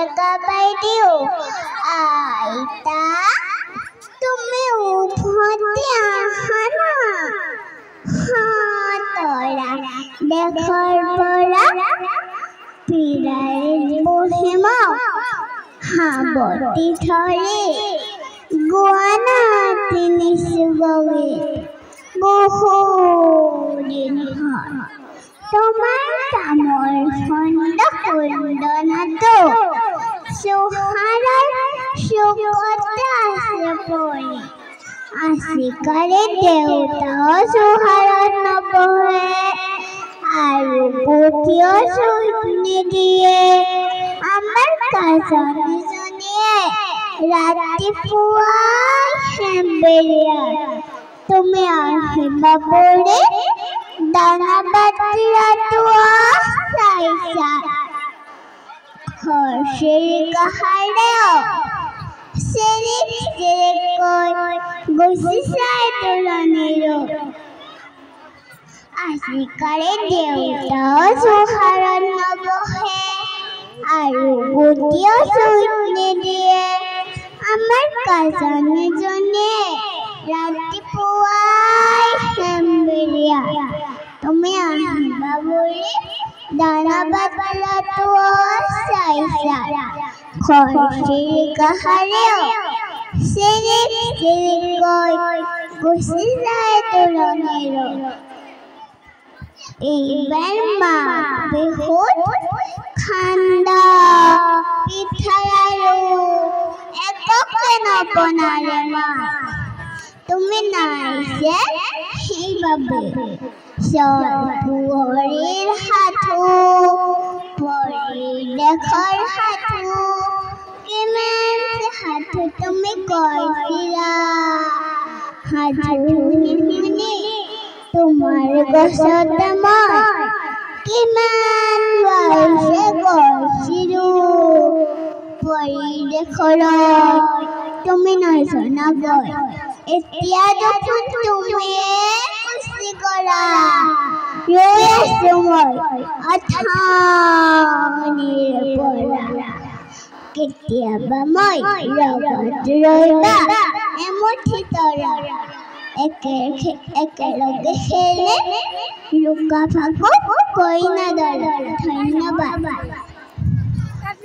দেখা পাই দিও আইতা তুমি উভতি আহা না তৰা দেশৰ পৰা পিৰাৰে বহিম হাবতি ধৰি গুৱাহাটী নিচুগৈ বহুদিন হ'ল তোমাৰ কামৰ খণ্ড খুন্দনাটো চোহাৰৰ চুকতে আছে পৰি আছিকাৰে দেউতাও চোহাৰত নপঢ়ে আৰু পুথিও চুই নিদিয়ে আমাৰ কাজনীজনীয়ে ৰাতিপুৱাই হেম্বেলিয়াই তুমি আহিবা পৰি দানা বাতি ৰাতুৱা চাইছা ঘৰ কাহাৰেও চিৰিক চিৰিকৈ গুচি চাই তোলনিৰো আজিকালি দেউতাও চোহাৰত নবহে আৰু বুদ্ধিও চুই নিদিয়ে আমাৰ কাজনীজনীয়ে ৰাতিপুৱাই হেম্বেলিয়াই তুমি আহিবা বুলি দানা বাতলাটো চাইছা ঘৰ কাহাৰেও চিৰিক চিৰিকৈ গুচি যায় তোলনিৰো এইবাৰ মাঘ বিহুত খান্দা পিঠা আৰু এককে নবনালে মা তুমি নাই যে সেইবাবে বুঢ়ীৰ সাধু পৰিদেশৰ সাধু কিমান সাধু তুমি কৈছিলা সাধু শুনি তোমাৰ গছতে মই কিমান বাৰিছে গৈছিলো পৰিদেশৰ তুমি নজনাগৈ এতিয়া দেখোন তুমিয়ে কুচি কৰা ৰৈ আছো মই অথনিৰ পৰা কেতিয়াবা মই লগত ৰৈবা এমুঠি তৰা একেলগে খেলে লুকা ভাকু কইনা দল ধন্যবাদ।